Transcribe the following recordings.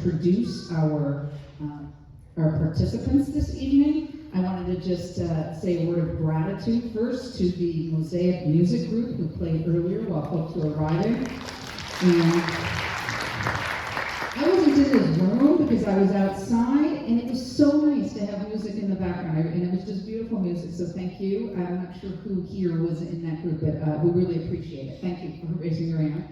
introduce our participants this evening, I wanted to just say a word of gratitude first to the Mosaic Music Group who played earlier while folks were arriving. And I wasn't in this room because I was outside, and it was so nice to have music in the background, and it was just beautiful music, so thank you. I'm not sure who here was in that group, but we really appreciate it. Thank you for raising your hand.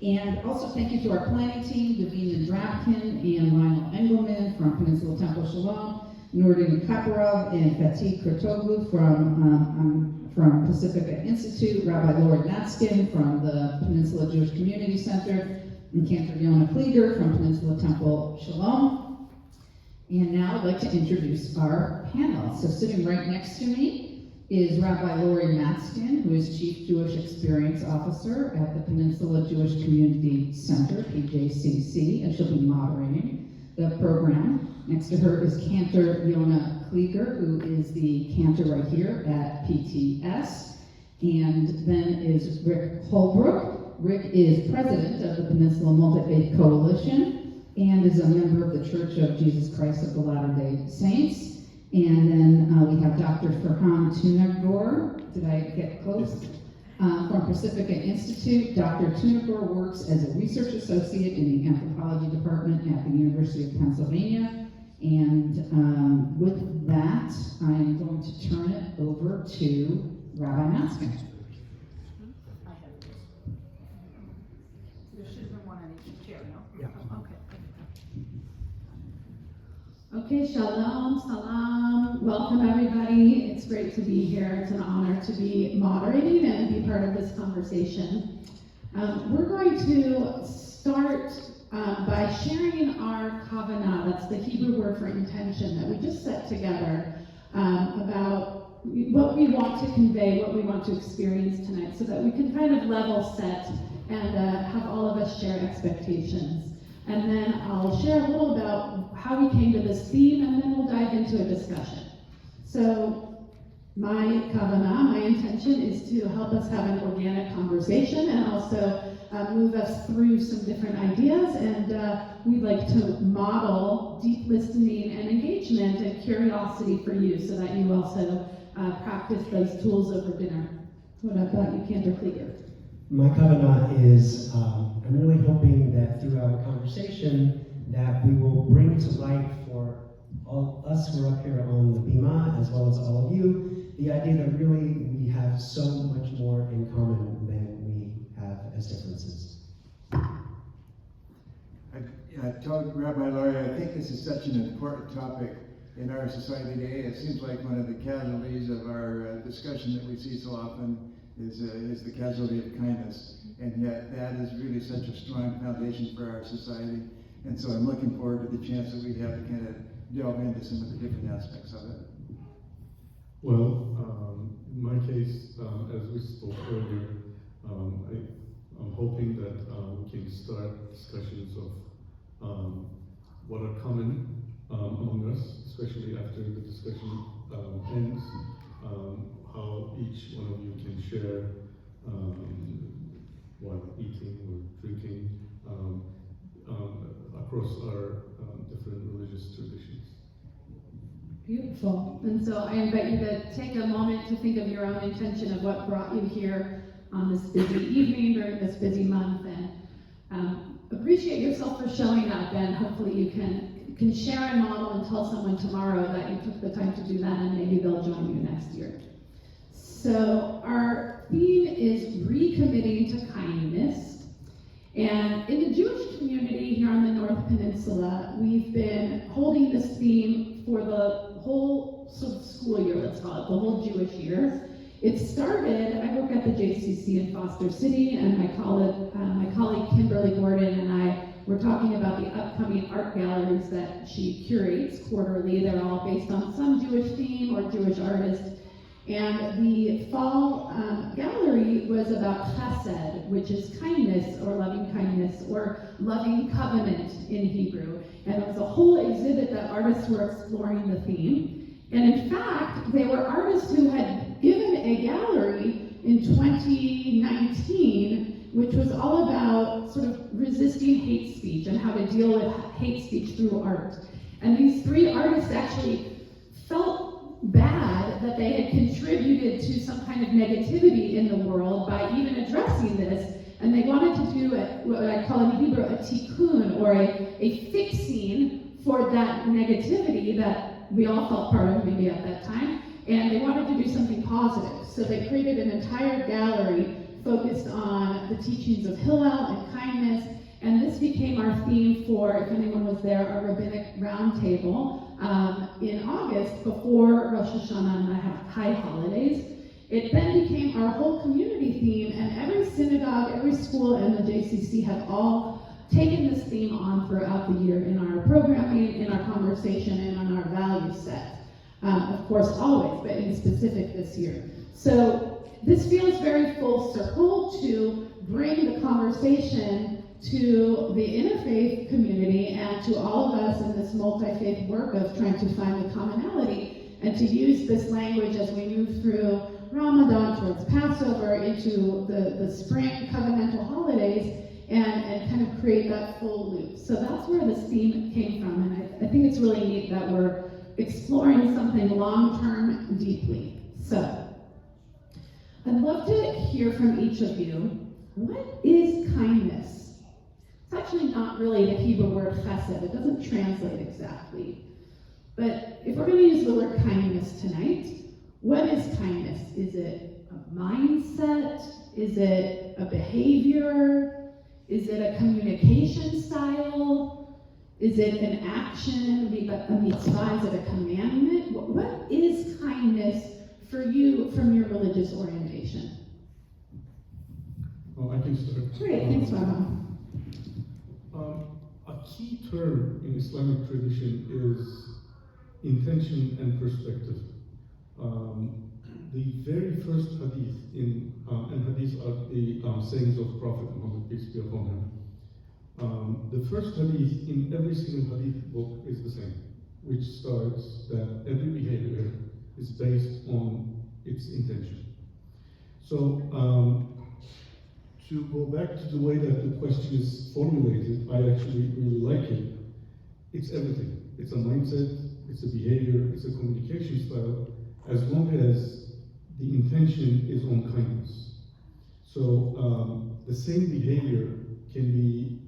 And also thank you to our planning team, Davina and Drapkin and Lionel Engelman from Peninsula Temple Shalom, Nordin Kaparov and Fatih Kurtoglu from Pacifica Institute, Rabbi Lori Matskin from the Peninsula Jewish Community Center, and Cantor Yona Klieger from Peninsula Temple Shalom. And now I'd like to introduce our panel. So sitting right next to me is Rabbi Lori Matskin, who is Chief Jewish Experience Officer at the Peninsula Jewish Community Center, PJCC, and she'll be moderating the program. Next to her is Cantor Yona Klieger, who is the cantor right here at PTS. And then is Rick Holbrook. Rick is president of the Peninsula Multi-Faith Coalition and is a member of the Church of Jesus Christ of the Latter-day Saints. And then we have Dr. Farhan Tunagor. Did I get close? From Pacifica Institute. Dr. Tunagor works as a research associate in the anthropology department at the University of Pennsylvania. And with that, I'm going to turn it over to Rabbi Matskin. There should have been one on each chair, no? Yeah. Okay. Okay, shalom, salam. Welcome, everybody. It's great to be here. It's an honor to be moderating and be part of this conversation. We're going to start by sharing our kavanah. That's the Hebrew word for intention that we just set together about what we want to convey, what we want to experience tonight, so that we can kind of level set and have all of us share expectations. And then I'll share a little about how we came to this theme, and then we'll dive into a discussion. So my kavanah, my intention is to help us have an organic conversation and also move us through some different ideas. And we'd like to model deep listening and engagement and curiosity for you so that you also practice those tools over dinner. What about you, Cantor Klieger? My kavanah is, I'm really hoping that through our conversation that we will bring to light for all us who are up here on the bima, as well as all of you, the idea that really we have so much more in common than we have as differences. I told Rabbi Laurie, I think this is such an important topic in our society today. It seems like one of the casualties of our discussion that we see so often is the casualty of kindness, and yet that is really such a strong foundation for our society. And so I'm looking forward to the chance that we have to kind of delve into some of the different aspects of it. Well, in my case, as we spoke earlier, I'm hoping that we can start discussions of what are common among us, especially after the discussion ends. How each one of you can share while eating or drinking across our different religious traditions. Beautiful. And so I invite you to take a moment to think of your own intention of what brought you here on this busy evening during this busy month, and appreciate yourself for showing up, and hopefully you can share and model and tell someone tomorrow that you took the time to do that, and maybe they'll join you next year. So our theme is recommitting to kindness. And in the Jewish community here on the North Peninsula, we've been holding this theme for the whole sort of school year, let's call it, the whole Jewish year. It started, I work at the JCC in Foster City, and my colleague Kimberly Gordon and I were talking about the upcoming art galleries that she curates quarterly. They're all based on some Jewish theme or Jewish artist. And the fall gallery was about chesed, which is kindness or loving kindness or loving covenant in Hebrew. And it was a whole exhibit that artists were exploring the theme. And in fact, they were artists who had given a gallery in 2019 which was all about sort of resisting hate speech and how to deal with hate speech through art. And these 3 artists actually felt bad that they had contributed to some kind of negativity in the world by even addressing this, and they wanted to do what I call in Hebrew a tikkun, or a fixing for that negativity that we all felt part of maybe at that time, and they wanted to do something positive. So they created an entire gallery focused on the teachings of Hillel and kindness, and this became our theme for, if anyone was there, our rabbinic roundtable in August before Rosh Hashanah and the high holidays. It then became our whole community theme, and every synagogue, every school, and the JCC have all taken this theme on throughout the year in our programming, in our conversation, and on our value set. Of course, always, but in specific this year. So this feels very full circle to bring the conversation to the interfaith community and to all of us in this multi-faith work of trying to find the commonality, and to use this language as we move through Ramadan towards Passover into the spring covenantal holidays, and kind of create that full loop. So that's where this theme came from, and I think it's really neat that we're exploring something long-term deeply. So I'd love to hear from each of you. What is kindness? It's actually not really the Hebrew word chesed. It doesn't translate exactly. But if we're going to use the word kindness tonight, what is kindness? Is it a mindset? Is it a behavior? Is it a communication style? Is it an action, a mitzvah? Is it a commandment? What is kindness for you from your religious orientation? Oh, I can start. Great, thanks, Mama. A key term in Islamic tradition is intention and perspective. The very first hadith and hadiths are the sayings of Prophet Muhammad, peace be upon him. The first hadith in every single hadith book is the same, which starts that every behavior is based on its intention. So, to go back to the way that the question is formulated, I actually really like it. It's everything. It's a mindset, it's a behavior, it's a communication style, as long as the intention is on kindness. So the same behavior can be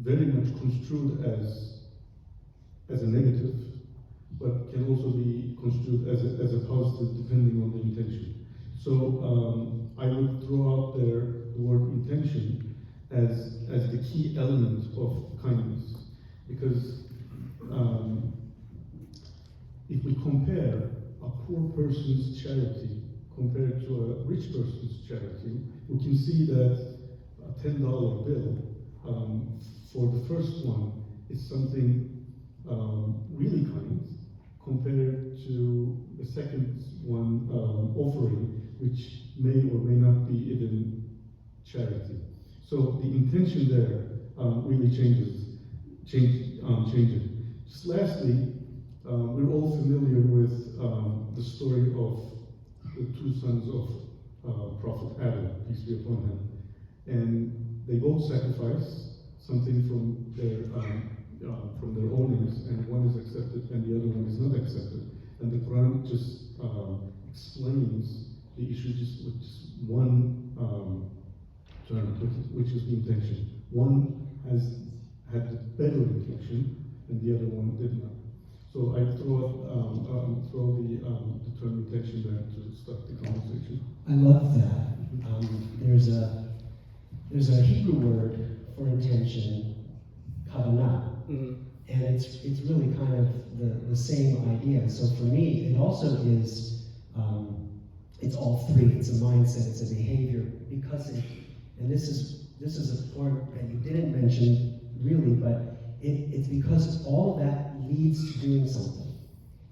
very much construed as a negative, but can also be construed as a positive depending on the intention. So I would throw out there the word intention as the key element of kindness, because if we compare a poor person's charity compared to a rich person's charity, we can see that a $10 bill for the first one is something really kind compared to the second one offering, which may or may not be even charity. So the intention there really changes. Just lastly, we're all familiar with the story of the 2 sons of Prophet Adam, peace be upon him. And they both sacrifice something from their ownings, and one is accepted and the other one is not accepted. And the Quran just explains the issue just with just one term, which is the intention. One had the better intention, and the other one did not. So I throw the term intention there to start the conversation. I love that. There's a Hebrew word for intention, kavanah, and it's really kind of the same idea. So for me, it also is it's all three. It's a mindset, it's a behavior, because and this is a point that you didn't mention really, but it's because all of that leads to doing something.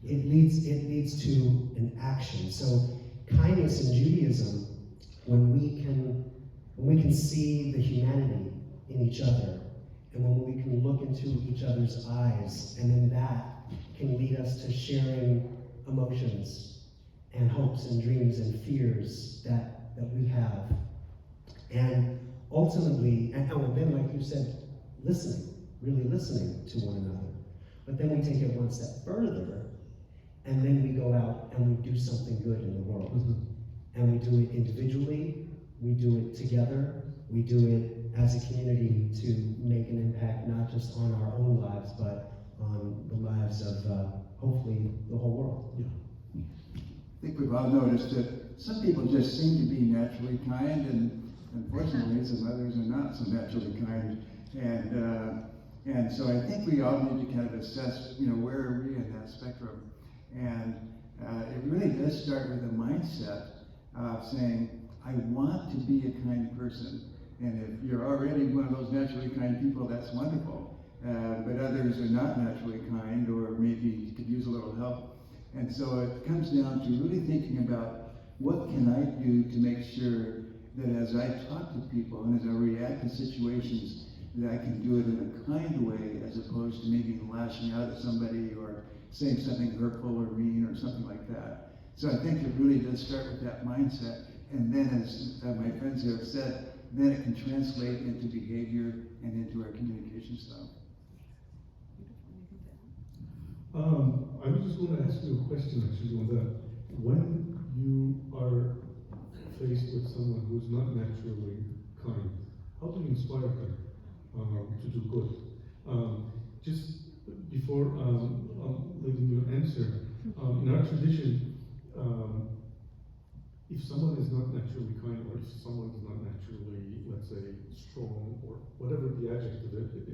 It leads to an action. So kindness in Judaism, when we can see the humanity in each other, and when we can look into each other's eyes, and then that can lead us to sharing emotions and hopes and dreams and fears that we have. And ultimately, and then, like you said, listening, really listening to one another. But then we take it one step further, and then we go out and we do something good in the world. And we do it individually, we do it together, we do it as a community to make an impact not just on our own lives, but on the lives of hopefully the whole world. I think we've all noticed that some people just seem to be naturally kind, and unfortunately some others are not so naturally kind. And so I think we all need to kind of assess, where are we in that spectrum? And it really does start with a mindset of saying, I want to be a kind person. And if you're already one of those naturally kind people, that's wonderful. But others are not naturally kind, or maybe could use a little help. And so it comes down to really thinking about, what can I do to make sure that as I talk to people and as I react to situations, that I can do it in a kind way, as opposed to maybe lashing out at somebody or saying something hurtful or mean or something like that. So I think it really does start with that mindset. And then, as my friends here have said, then it can translate into behavior and into our communication style. I was just going to ask you a question actually on that. When you are faced with someone who's not naturally kind, how do you inspire them to do good? Just before letting you answer, in our tradition, if someone is not naturally kind, or if someone is not naturally, let's say, strong, or whatever the adjective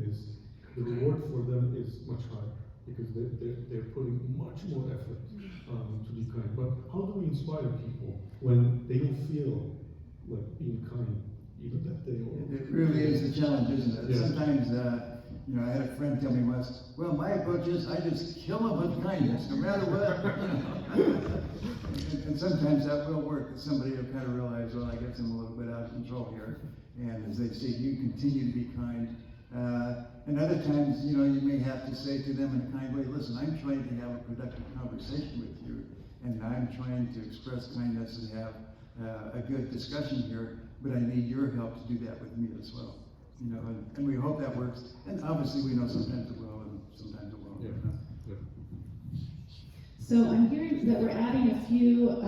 is, the reward for them is much higher, because they're putting much more effort to be kind. But how do we inspire people when they don't feel like being kind, even that day? It really is the challenge, isn't it? Yeah. Sometimes, I had a friend tell me once, well, my approach is I just kill them with kindness, no matter what. And sometimes that will work. Somebody will kind of realize, well, I guess I'm a little bit out of control here. And as they say, you continue to be kind. And other times, you may have to say to them in a kind way, listen, I'm trying to have a productive conversation with you, and I'm trying to express kindness and have a good discussion here, but I need your help to do that with me as well. And we hope that works. And obviously we know sometimes it will and sometimes it won't. Yeah. So I'm hearing that we're adding a few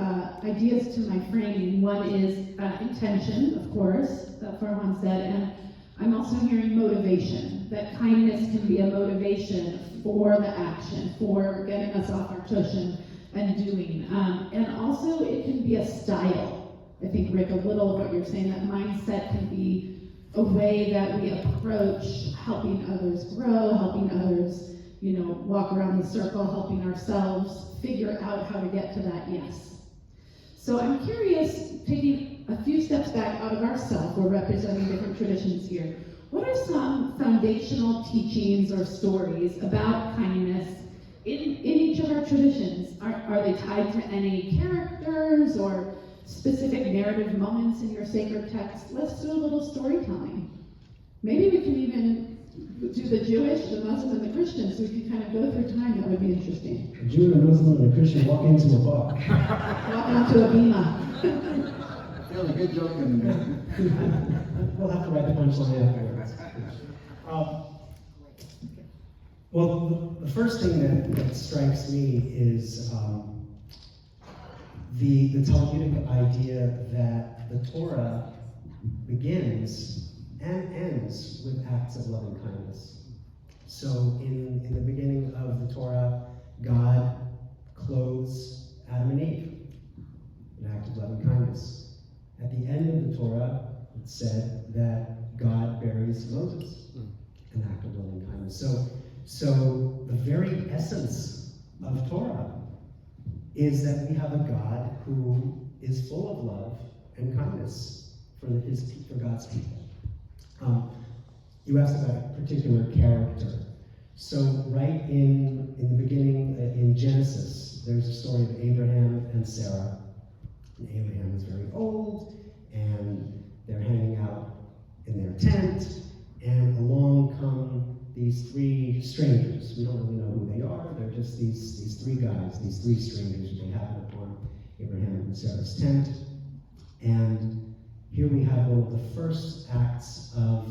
ideas to my framing. One is intention, of course, that Farhan said, and I'm also hearing motivation, that kindness can be a motivation for the action, for getting us off our cushion and doing. And also it can be a style. I think, Rick, a little of what you're saying, that mindset can be a way that we approach helping others grow, helping others, walk around the circle, helping ourselves figure out how to get to that yes. So I'm curious, taking a few steps back out of ourselves, we're representing different traditions here. What are some foundational teachings or stories about kindness in each of our traditions? Are they tied to any characters or specific narrative moments in your sacred text? Let's do a little storytelling. Maybe we can even do the Jewish, the Muslim, and the Christian, so we can kind of go through time. That would be interesting. A Jew, a Muslim, and a Christian walk into a bar. Walk onto a bima. I feel a good joke in there. We'll have to write the punchline afterwards. Well, the first thing that strikes me is the Talmudic idea that the Torah begins and ends with acts of loving kindness. So in the beginning of the Torah, God clothes Adam and Eve, an act of loving kindness. At the end of the Torah, it said that God buries Moses, an act of loving kindness. So the very essence of Torah is that we have a God who is full of love and kindness for God's people. You asked about a particular character. So right in the beginning, in Genesis, there's a story of Abraham and Sarah. And Abraham is very old, and they're hanging out in their tent, and along come these three strangers. We don't really know who they are. They're just these three guys, these three strangers. They happen upon Abraham and Sarah's tent, and Here we have one of the first acts of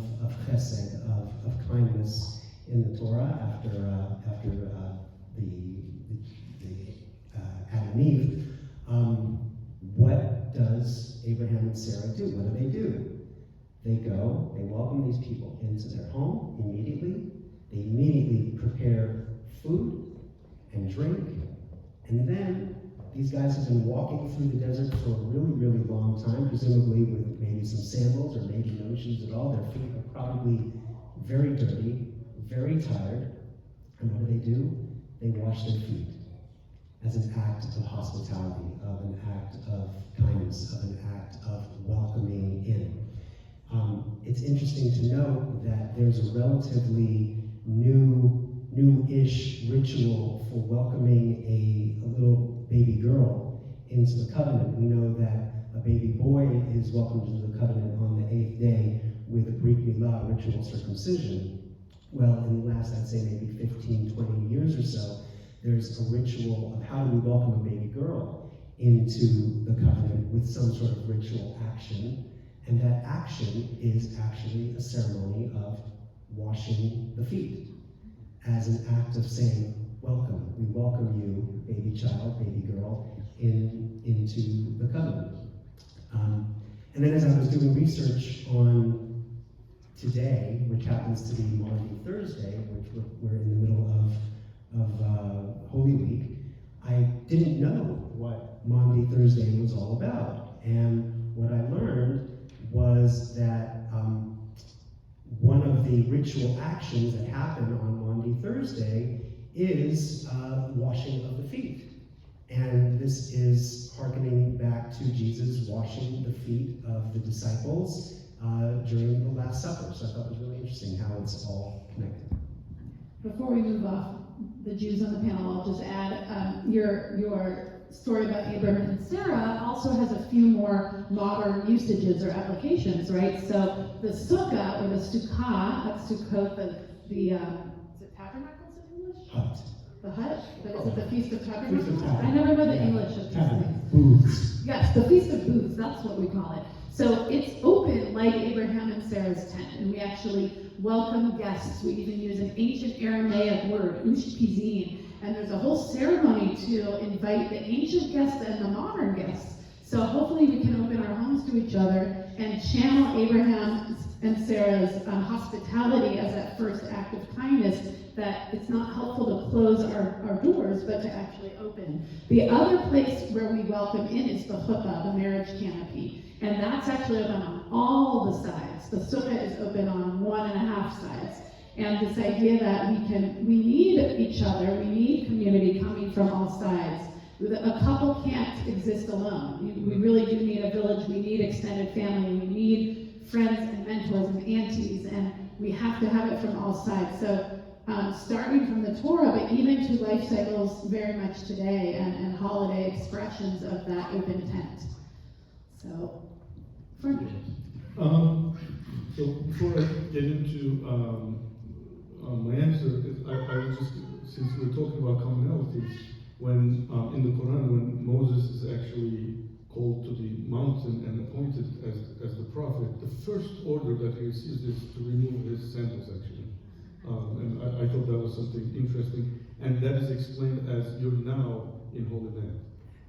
chesed, of kindness in the Torah after Adam and Eve. What does Abraham and Sarah do? What do? They go, they welcome these people into their home immediately. They immediately prepare food and drink. And then these guys have been walking through the desert for a really, really long time, presumably with maybe some sandals or maybe no shoes at all. Their feet are probably very dirty, very tired. And what do? They wash their feet as an act of hospitality, of an act of kindness, of an act of welcoming in. It's interesting to note that there's a relatively new-ish ritual for welcoming a little baby girl into the covenant. We know that a baby boy is welcomed into the covenant on the 8th day with a Brit Milah, ritual circumcision. Well, in the last, I'd say maybe 15, 20 years or so, there's a ritual of how do we welcome a baby girl into the covenant with some sort of ritual action. And that action is actually a ceremony of washing the feet as an act of saying, welcome. We welcome you, baby child, baby girl, into the covenant. And then as I was doing research on today, which happens to be Maundy Thursday, which we're in the middle of Holy Week, I didn't know what Maundy Thursday was all about. And what I learned was that one of the ritual actions that happen on Maundy Thursday is washing of the feet. And this is hearkening back to Jesus washing the feet of the disciples during the Last Supper. So I thought it was really interesting how it's all connected. Before we move off the Jews on the panel, I'll just add your story about Abraham and Sarah also has a few more modern usages or applications, right? So the sukkah or the sukkah, that's Sukkot, is it tabernacles in English? Hut. The hut? But is it the Feast of Feast Tabernacles? of Tabernacles. I never know the English of these Tabernacle. things. Booths. Yes, the Feast of Booths, that's what we call it. So it's open like Abraham and Sarah's tent, and we actually welcome guests. We even use an ancient Aramaic word, ushpizin, and there's a whole ceremony to invite the ancient guests and the modern guests. So hopefully we can open our homes to each other and channel Abraham and Sarah's hospitality as that first act of kindness, that it's not helpful to close our doors, but to actually open. The other place where we welcome in is the chuppah, the marriage canopy. And that's actually open on all the sides. The sukkah is open on 1.5 sides. And this idea that we need each other, we need community coming from all sides. A couple can't exist alone. We really do need a village, we need extended family, we need friends and mentors and aunties, and we have to have it from all sides. So starting from the Torah, but even to life cycles very much today, and holiday expressions of that open tent. So, Frank. So before I get into my answer, I was just, since we're talking about commonalities, when in the Quran, when Moses is actually called to the mountain and appointed as the prophet, the first order that he receives is to remove his sandals, actually. And I thought that was something interesting, and that is explained as you're now in Holy Land.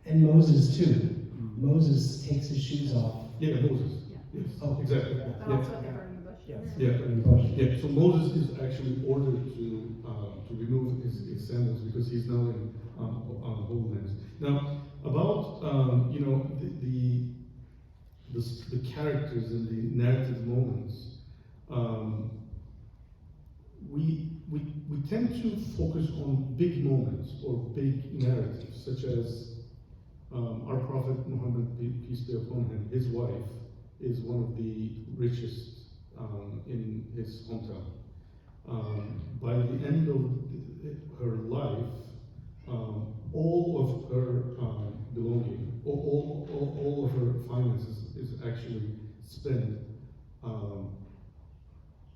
And Moses too. Moses takes his shoes off. Yeah, Moses. Yes, Oh, exactly. yeah. But also the burning bush. Yeah. Yeah, so Moses is actually ordered to remove his sandals because he's now in Holy Lands. Now, about the characters and the narrative moments, we tend to focus on big moments or big narratives, such as our Prophet Muhammad, peace be upon him. His wife is one of the richest in his hometown. By the end of her life, all of her belonging, all of her finances is actually spent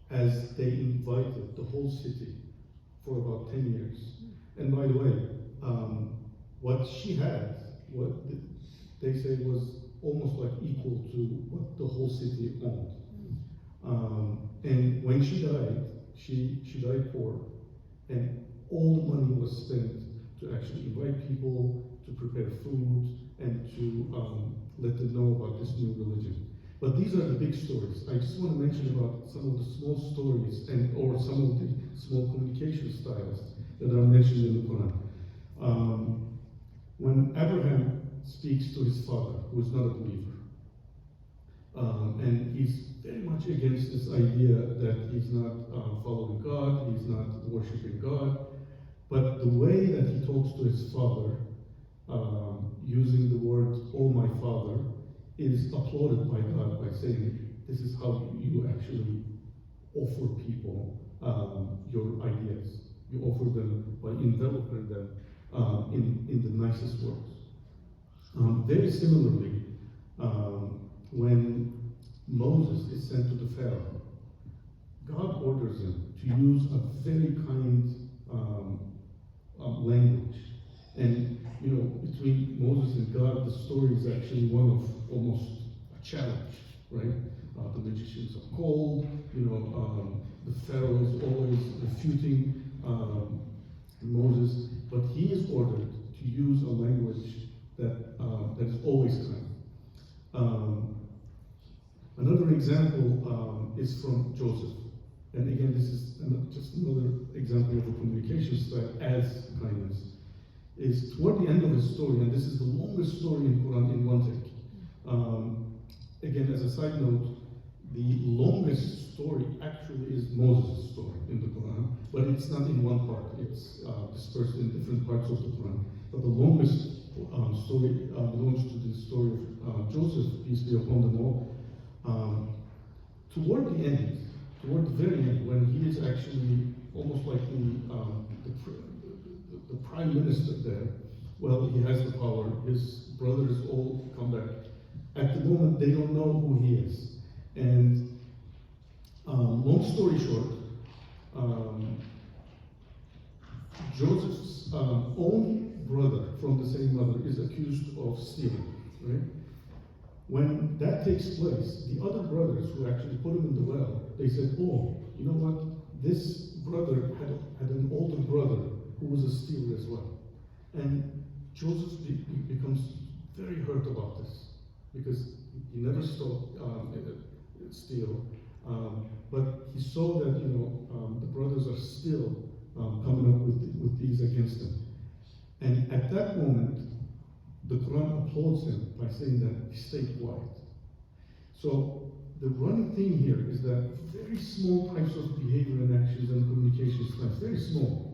as they invited the whole city for about 10 years. And by the way, what she had, what they say was almost like equal to what the whole city owned. And when she died, she died poor, and all the money was spent to actually invite people, to prepare food, and to let them know about this new religion. But these are the big stories. I just want to mention about some of the small stories or some of the small communication styles that are mentioned in the Quran. When Abraham speaks to his father, who is not a believer, and he's very much against this idea that he's not following God, he's not worshiping God, but the way that he talks to his father, using the word, "Oh my father," is applauded by God by saying, this is how you actually offer people your ideas. You offer them by enveloping them in the nicest words. Very similarly, when Moses is sent to the Pharaoh, God orders him to use a very kind language. And you know, between Moses and God, the story is actually one of almost a challenge, right? The magicians are cold, you know, the Pharaoh is always refuting Moses, but he is ordered to use a language that is always kind. Another example is from Joseph. And again, this is just another example of a communication style as kindness. Is toward the end of his story, and this is the longest story in Quran in one take. Again, as a side note, the longest story actually is Moses' story in the Quran, but it's not in one part. It's dispersed in different parts of the Quran. But the longest story belongs to the story of Joseph, peace be upon them all. Toward the end, toward the very end, when he is actually almost like the prime minister there, well, he has the power. His brothers all come back. At the moment, they don't know who he is. And long story short, Joseph's own brother from the same mother is accused of stealing, right? When that takes place, the other brothers who actually put him in the well, they said, oh, you know what? This brother had an older brother who was a stealer as well. And Joseph becomes very hurt about this because he never stole, steal. But he saw that, you know, the brothers are still coming up with these against him. And at that moment, the Quran applauds him by saying that he stayed quiet. So the running theme here is that very small types of behavior and actions and communication styles, very small,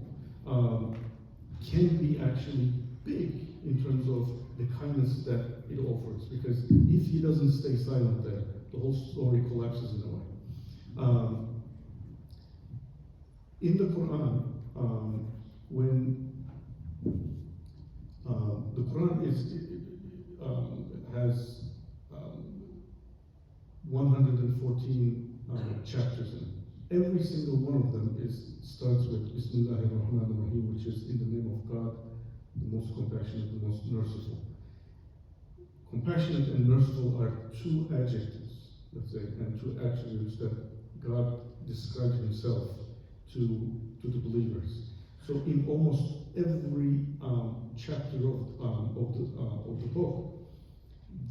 can be actually big in terms of the kindness that it offers. Because if he doesn't stay silent there, the whole story collapses in a way. In the Quran, when the Quran has 114 chapters in it. Every single one of them starts with Bismillahirrahmanirrahim, which is in the name of God, the most compassionate, the most merciful. Compassionate and merciful are two adjectives, let's say, and two attributes that God describes himself to the believers. So in almost every chapter of the book,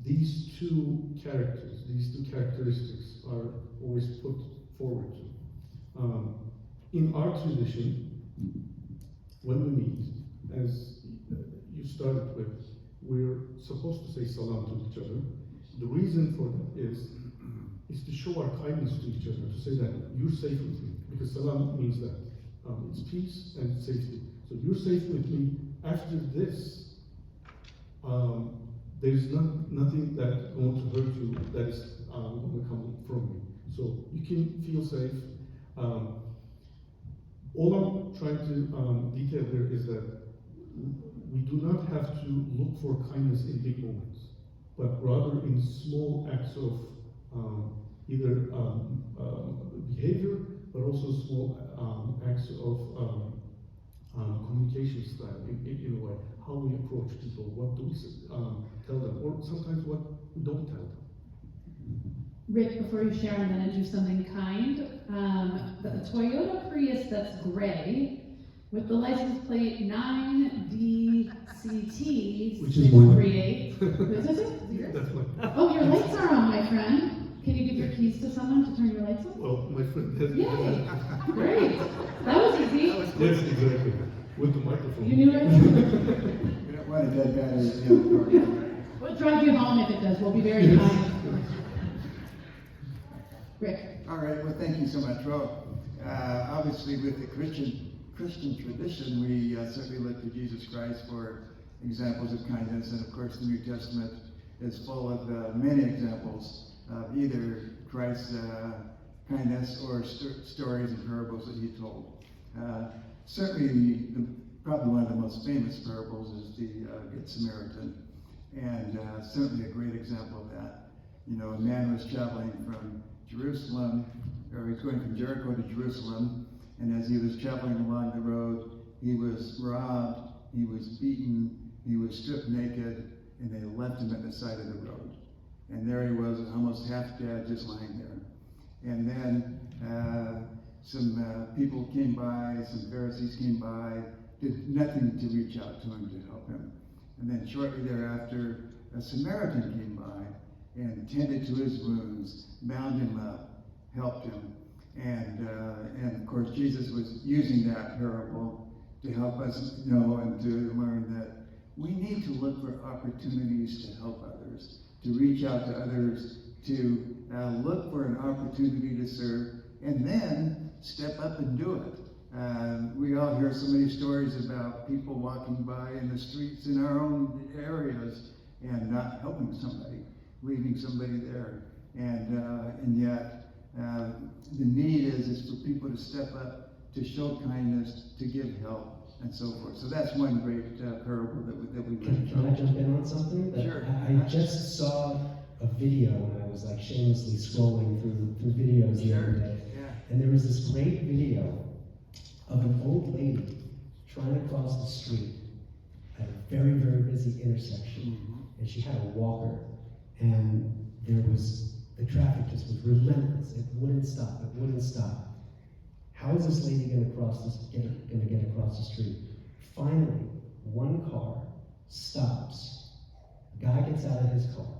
these two characters, these two characteristics are always put forward to. In our tradition, when we meet, as you started with, we're supposed to say salam to each other. The reason for that is to show our kindness to each other, to say that you're safe with me, because salam means that. It's peace and safety. So you're safe with me. After this, there's nothing that's going to hurt you that is going to come from me. So you can feel safe. All I'm trying to detail here is that we do not have to look for kindness in big moments, but rather in small acts of either behavior, but also small acts of communication. communication style in a way, how we approach people, what do we tell them, or sometimes what we don't tell them. Rick, before you share, I'm going to do something kind. The Toyota Prius that's gray with the license plate 9DCT Which is mine. 638. Whose is it? That's what. Oh, your lights are on, my friend. Can you give your keys to someone to turn your lights on? Well, my friend has. Yay! Great. That was easy. Yes, exactly. With the microphone. You knew it. We don't want a dead battery in the car. We'll drive you home if it does. We'll be very kind. Rick. All right, well, thank you so much. Well, obviously with the Christian tradition, we certainly look to Jesus Christ for examples of kindness, and of course the New Testament is full of many examples of either Christ's kindness or stories and parables that he told. Certainly, probably one of the most famous parables is the Good Samaritan, and certainly a great example of that. You know, a man was traveling from Jerusalem, or he was going from Jericho to Jerusalem, and as he was traveling along the road, he was robbed, he was beaten, he was stripped naked, and they left him at the side of the road. And there he was, almost half dead, just lying there. And then some people came by, some Pharisees came by, did nothing to reach out to him to help him. And then shortly thereafter, a Samaritan came by and tended to his wounds, bound him up, helped him. And of course, Jesus was using that parable to help us know and to learn that we need to look for opportunities to help others, to reach out to others, to look for an opportunity to serve, and then step up and do it. We all hear so many stories about people walking by in the streets in our own areas and not helping somebody, leaving somebody there. And yet, the need is for people to step up, to show kindness, to give help, and so forth. So that's one great parable that we learned. Can I jump in on something? Sure. I just saw a video when I was like shamelessly scrolling through videos the other day. Yeah. And there was this great video of an old lady trying to cross the street at a very, very busy intersection. And she had a walker. And the traffic just was relentless. It wouldn't stop. It wouldn't stop. How is this lady going to get across the street? Finally, one car stops. The guy gets out of his car.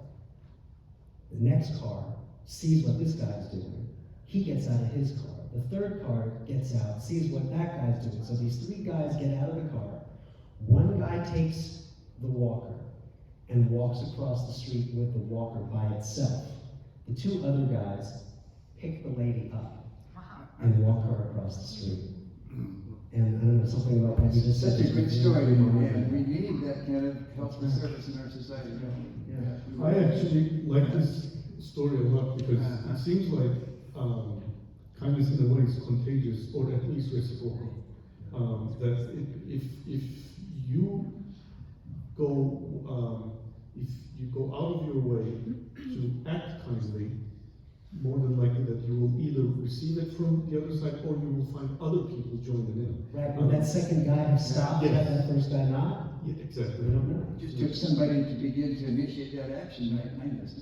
The next car sees what this guy's doing. He gets out of his car. The third car gets out, sees what that guy's doing. So these three guys get out of the car. One guy takes the walker and walks across the street with the walker by itself. The two other guys pick the lady up and walk her across the street. And I don't know, something about what you just said. Such a good story, and we need that kind of help and service in our society. Yeah. I actually like this story a lot because it seems like kindness in a way is contagious, or at least reciprocal. That if you go out of your way to act kindly, more than likely that you will either receive it from the other side or you will find other people joining in. Right, would that second guy have stopped Yeah. had that first guy not? Yeah, exactly. We don't know. It just took somebody to begin to initiate that action, right? Kindness.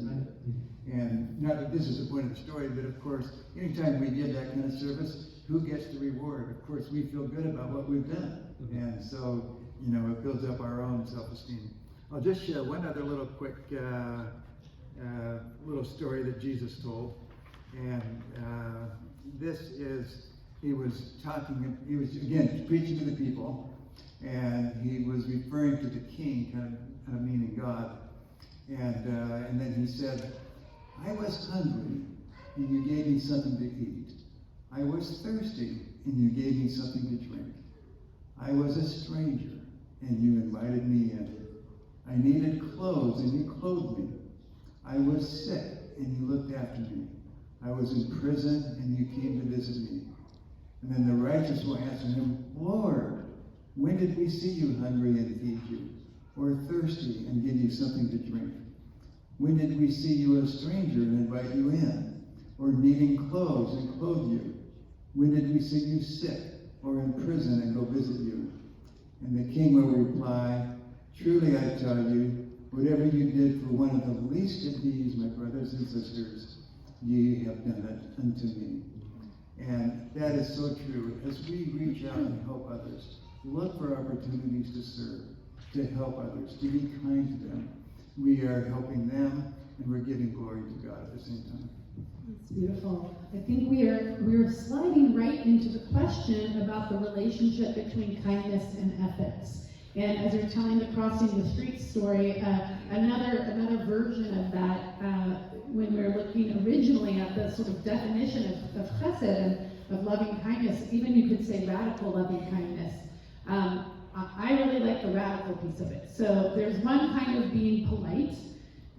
And not that this is the point of the story, but of course, anytime we give that kind of service, who gets the reward? Of course, we feel good about what we've done. And so, it builds up our own self-esteem. I'll just share one other little quick little story that Jesus told. And this is, he was again preaching to the people, and he was referring to the king, kind of meaning God. And then he said, I was hungry, and you gave me something to eat. I was thirsty, and you gave me something to drink. I was a stranger, and you invited me in. I needed clothes, and you clothed me. I was sick, and you looked after me. I was in prison, and you came to visit me. And then the righteous will answer him, Lord, when did we see you hungry and feed you, or thirsty and give you something to drink? When did we see you a stranger and invite you in, or needing clothes and clothe you? When did we see you sick or in prison and go visit you? And the king will reply, truly I tell you, whatever you did for one of the least of these, my brothers and sisters, ye have done it unto me. And that is so true. As we reach out and help others, look for opportunities to serve, to help others, to be kind to them. We are helping them, and we're giving glory to God at the same time. That's beautiful. I think we're sliding right into the question about the relationship between kindness and ethics. And as you're telling the crossing the street story, another version of that, when we're looking originally at the sort of definition of chesed and of loving kindness, even you could say radical loving kindness. I really like the radical piece of it. So there's one kind of being polite,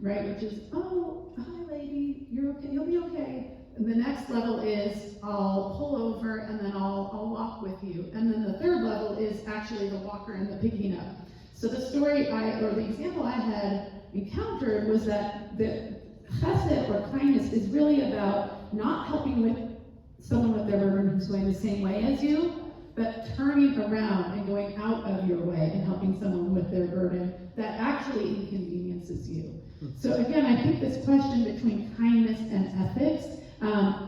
right, which is, oh, hi lady, you're okay, you'll be okay. And the next level is, I'll pull over and then I'll walk with you. And then the third level is actually the walker and the picking up. So the the example I had encountered was that the chesed or kindness is really about not helping with someone with their burden who's going the same way as you, but turning around and going out of your way and helping someone with their burden that actually inconveniences you. So again, I think this question between kindness and ethics,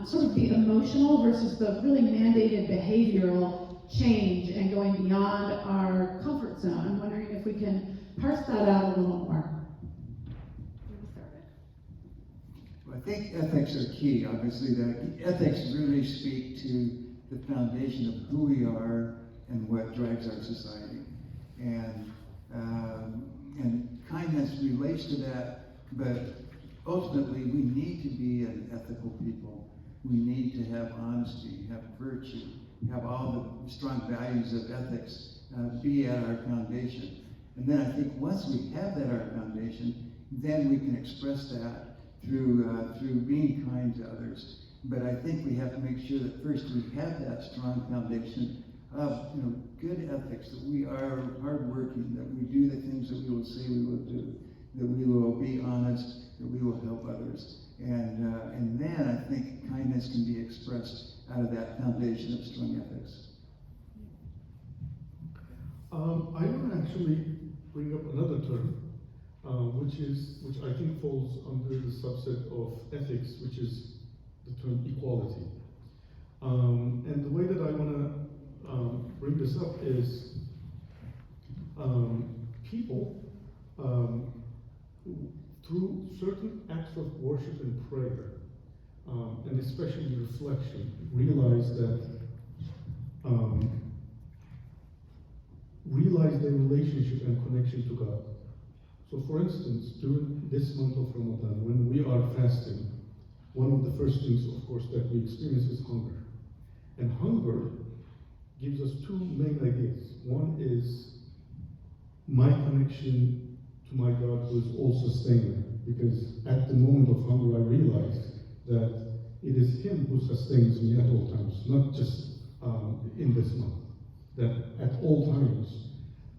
sort of the emotional versus the really mandated behavioral change and going beyond our comfort zone. I'm wondering if we can parse that out a little more. Well, I think ethics are key. Obviously, the ethics really speak to the foundation of who we are and what drives our society. And kindness relates to that, but ultimately we need to be an ethical people. We need to have honesty, have virtue, have all the strong values of ethics be at our foundation. And then I think once we have that at our foundation, then we can express that through being kind to others. But I think we have to make sure that first we have that strong foundation of good ethics, that we are hardworking, that we do the things that we will say we will do, that we will be honest, that we will help others. And then I think kindness can be expressed out of that foundation of strong ethics. I want to actually bring up another term, which I think falls under the subset of ethics, which is the term equality. And the way that I want to bring this up is people, through certain acts of worship and prayer, and especially reflection, realize their relationship and connection to God. So for instance, during this month of Ramadan, when we are fasting, one of the first things, of course, that we experience is hunger. And hunger gives us two main ideas. One is my connection to my God, who is all sustainer. Because at the moment of hunger, I realize that it is Him who sustains me at all times, not just in this month. That at all times,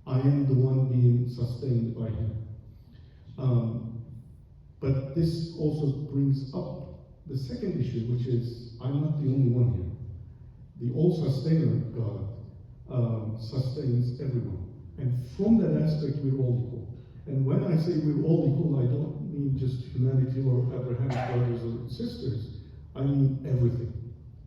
I am the one being sustained by Him. But this also brings up the second issue, which is I'm not the only one here. The all-sustainer God sustains everyone. And from that aspect, we're all equal. And when I say we're all equal, I don't mean just humanity or Abrahamic brothers or sisters. I mean everything.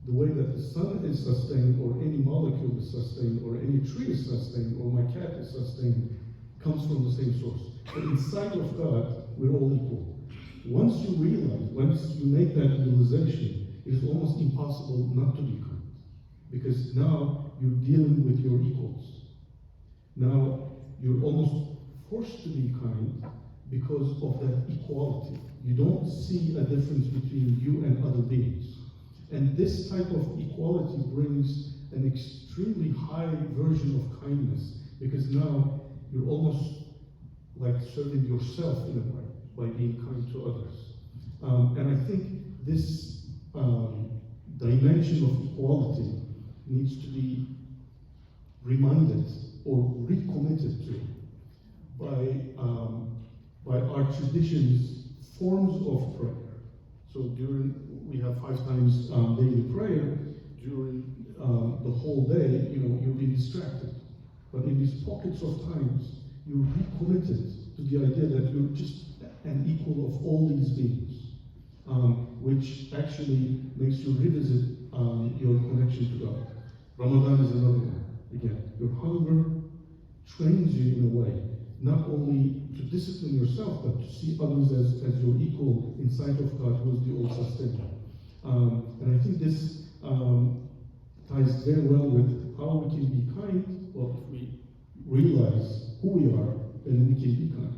The way that the sun is sustained, or any molecule is sustained, or any tree is sustained, or my cat is sustained, comes from the same source. But in sight of God, we're all equal. Once you make that realization, it is almost impossible not to be kind. Because now you're dealing with your equals. Now you're almost forced to be kind because of that equality. You don't see a difference between you and other beings. And this type of equality brings an extremely high version of kindness, because now you're almost like serving yourself in a way by being kind to others. And I think this dimension of equality needs to be reminded or recommitted to by our traditions, forms of prayer. So we have 5 times daily prayer. During the whole day, you'll be distracted. But in these pockets of times, you're recommitted to the idea that you're just an equal of all these beings, which actually makes you revisit your connection to God. Ramadan is another one. Again, your hunger trains you in a way, not only to discipline yourself, but to see others as your equal in sight of God, who is the all-sustainer. And I think this ties very well with how we can be kind. Well, if we realize who we are, then we can be kind.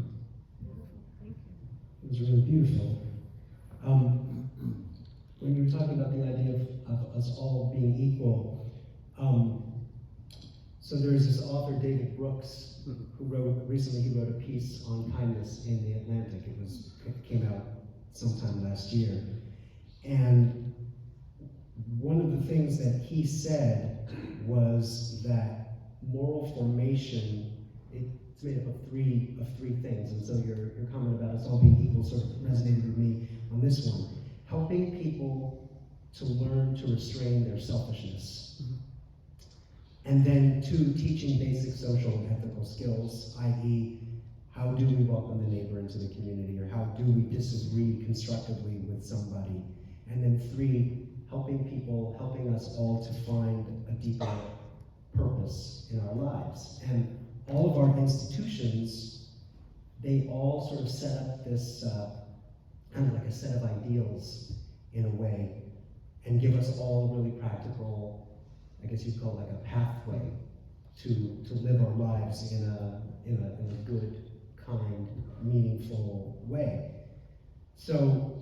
It was really beautiful. When you were talking about the idea of us all being equal, so there's this author, David Brooks, who recently he wrote a piece on kindness in the Atlantic. It came out sometime last year. And one of the things that he said was that moral formation, it's made up of three things. And so your comment about us all being equal sort of resonated with me on this one. Helping people to learn to restrain their selfishness. And then 2, teaching basic social and ethical skills, i.e., how do we welcome the neighbor into the community, or how do we disagree constructively with somebody? And then 3, helping us all to find a deeper purpose in our lives. And all of our institutions, they all sort of set up this kind of like a set of ideals in a way, and give us all really practical, I guess you'd call it like a pathway to live our lives in a good, kind, meaningful way. So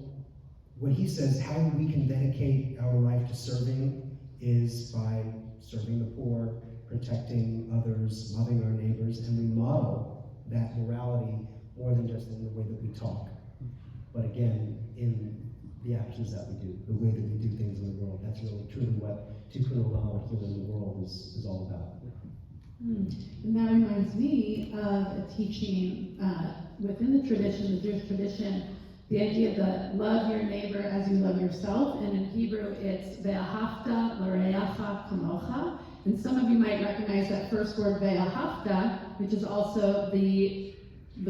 what he says, how we can dedicate our life to serving is by serving the poor, protecting others, loving our neighbors, and we model that morality more than just in the way that we talk, but again, in the actions that we do, the way that we do things in the world. That's really truly what Tikkun Olam, or healing the world, is all about. And that reminds me of a teaching within the tradition, the Jewish tradition, the idea that love your neighbor as you love yourself, and in Hebrew it's ve'ahavta l'reacha kamocha. And some of you might recognize that first word ve'ahavta, which is also the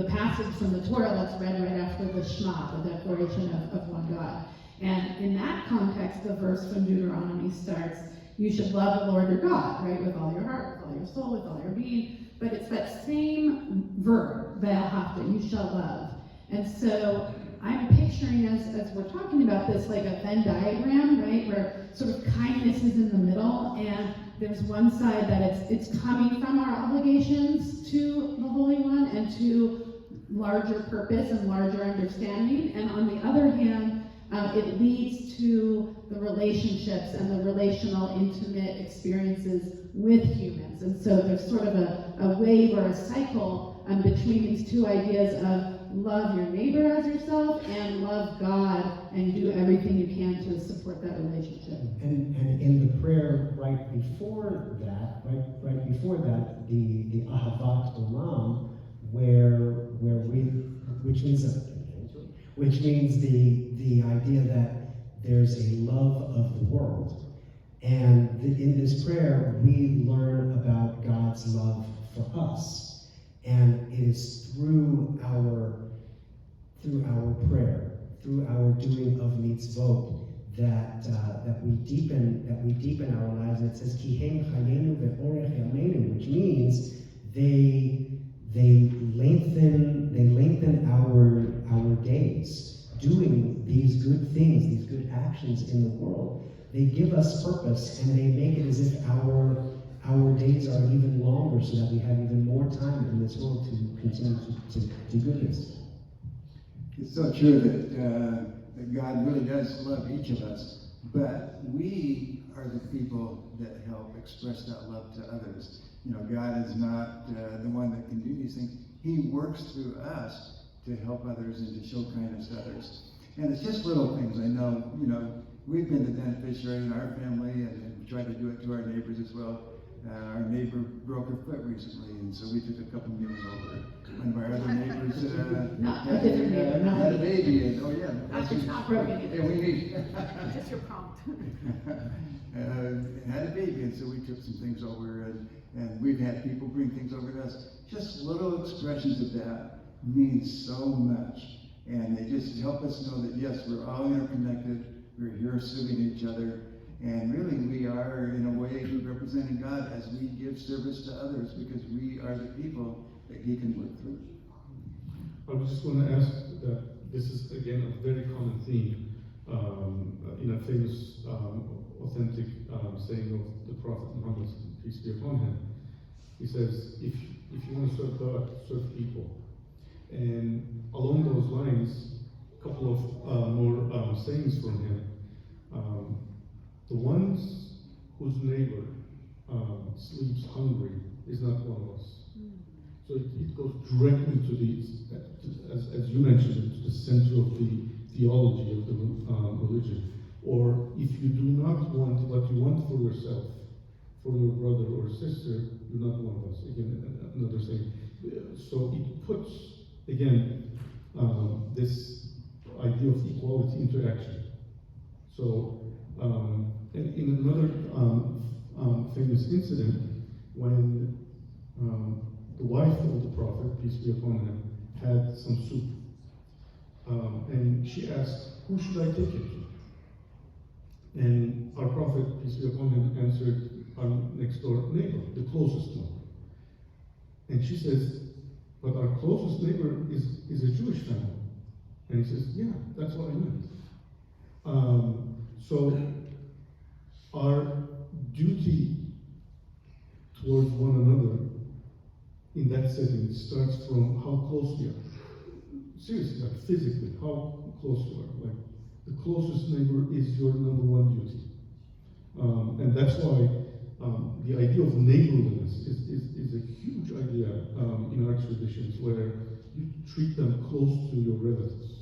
passage from the Torah that's read right after the Shema, the declaration of one God. And in that context, the verse from Deuteronomy starts, you should love the Lord your God, right, with all your heart, with all your soul, with all your being. But it's that same verb, ve'ahavta, you shall love. And so I'm picturing, as we're talking about this, like a Venn diagram, right, where sort of kindness is in the middle, and there's one side that it's coming from our obligations to the Holy One and to larger purpose and larger understanding, and on the other hand, it leads to the relationships and the relational, intimate experiences with humans. And so there's sort of a wave or a cycle between these two ideas of love your neighbor as yourself and love God and do everything you can to support that relationship. And in the prayer right before that, the Ahavat Olam, which means the idea that there's a love of the world. And in this prayer, we learn about God's love for us. And it is through our prayer, through our doing of mitzvot, that we deepen our lives. And it says Kihem Chayenu ve'orech yameinu, which means they lengthen our days, doing these good things, these good actions in the world. They give us purpose, and they make it as if our days are even longer, so that we have even more time in this world to continue to do goodness. It's so true that God really does love each of us, but we are the people that help express that love to others. You know, God is not the one that can do these things. He works through us to help others and to show kindness to others. And it's just little things. I know, we've been the beneficiary in our family and tried to do it to our neighbors as well. Our neighbor broke her foot recently, and so we took a couple meals over. One of our other neighbors had a baby, and It's not broken. and we need Just your prompt. had a baby, and so we took some things over, And we've had people bring things over to us. Just little expressions of that mean so much. And they just help us know that, yes, we're all interconnected. We're here serving each other. And really, we are, in a way, representing God as we give service to others, because we are the people that He can work through. I was just going to ask that this is, again, a very common theme in a famous, authentic saying of the Prophet Muhammad, peace be upon him. He says, if you want to serve God, serve people. And along those lines, a couple of more sayings from him. The ones whose neighbor sleeps hungry is not one of us. So it goes directly to as you mentioned, to the center of the theology of the religion. Or if you do not want what you want for yourself, for your brother or sister, you're not one of us. Again, another saying. So it puts, again, this idea of equality into action. So, in another famous incident, when the wife of the Prophet, peace be upon him, had some soup. And she asked, who should I take it to? And our Prophet, peace be upon him, answered, our next door neighbor, the closest one. And she says, but our closest neighbor is a Jewish family. And he says, yeah, that's what I meant. So our duty towards one another in that setting starts from how close we are. Seriously, like physically, how close we are. Like the closest neighbor is your number one duty. And that's why the idea of neighborliness is a huge idea in our traditions, where you treat them close to your relatives.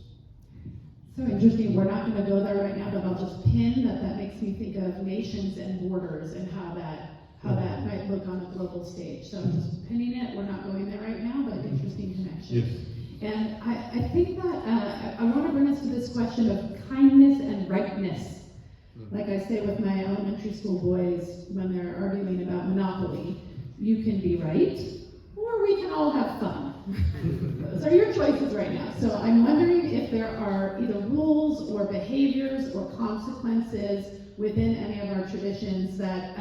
So interesting. We're not going to go there right now, but I'll just pin that makes me think of nations and borders and how that might look on a global stage. So I'm just pinning it. We're not going there right now, but interesting connection. Yes. And I think that I want to bring us to this question of kindness and rightness. Like I say with my elementary school boys when they're arguing about Monopoly, you can be right, or we can all have fun. Those are your choices right now. So I'm wondering if there are either rules or behaviors or consequences within any of our traditions that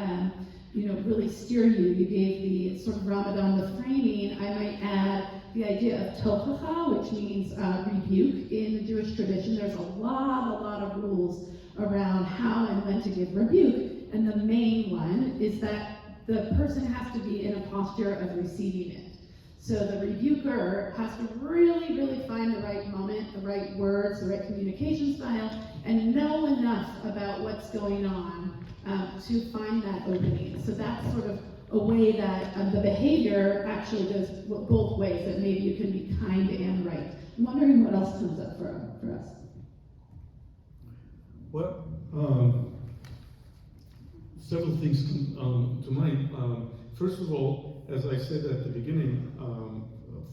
really steer you. You gave the sort of Ramadan, the framing. I might add the idea of tochacha, which means rebuke. In the Jewish tradition, there's a lot of rules around how and when to give rebuke. And the main one is that the person has to be in a posture of receiving it. So the rebuker has to really find the right moment, the right words, the right communication style, and know enough about what's going on to find that opening. So that's sort of a way that the behavior actually goes both ways, that maybe you can be kind and right. I'm wondering what else comes up for us. Well, several things come to mind. First of all, as I said at the beginning,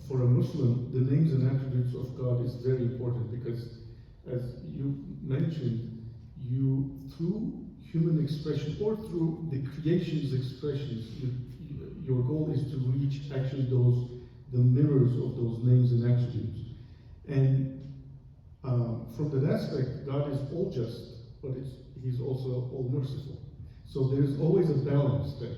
for a Muslim, the names and attributes of God is very important, because, as you mentioned, you, through human expression or through the creation's expressions, your goal is to reach actually the mirrors of those names and attributes. And from that aspect, God is all just, but He's also all merciful. So there's always a balance there.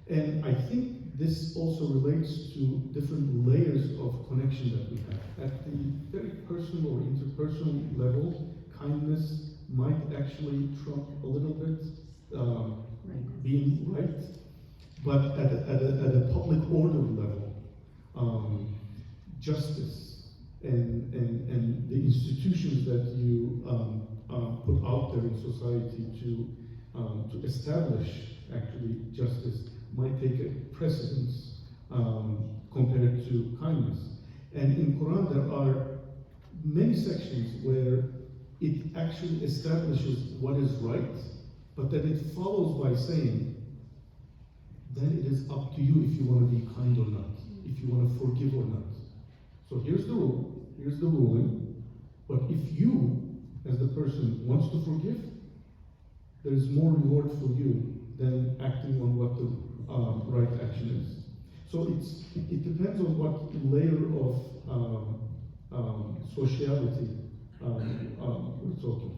And I think this also relates to different layers of connection that we have. At the very personal or interpersonal level, kindness might actually trump a little bit being right. But at a public order level, justice and the institutions that you put out there in society to establish actually justice might take a precedence compared to kindness. And in Quran there are many sections where it actually establishes what is right, but then it follows by saying, then it is up to you if you want to be kind or not, if you want to forgive or not. So here's the rule, here's the ruling, but if you, as the person, wants to forgive, there is more reward for you than acting on what the right action is. So it depends on what layer of sociality we're talking.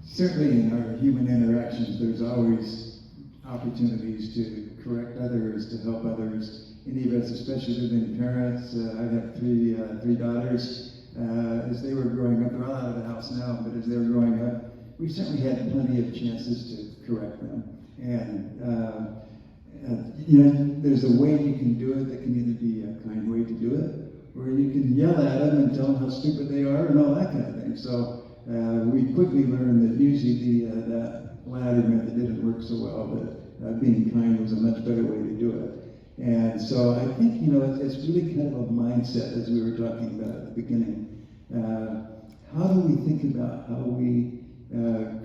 Certainly in our human interactions, there's always opportunities to correct others, to help others. Any of us, especially living parents, I have three daughters. As they were growing up, they're all out of the house now, but as they were growing up, we certainly had plenty of chances to correct them. And there's a way you can do it that can either be a kind way to do it, or you can yell at them and tell them how stupid they are and all that kind of thing. So we quickly learned that usually that latter method didn't work so well, that being kind was a much better way to do it. And so I think, it's really kind of a mindset, as we were talking about at the beginning. How do we think about how we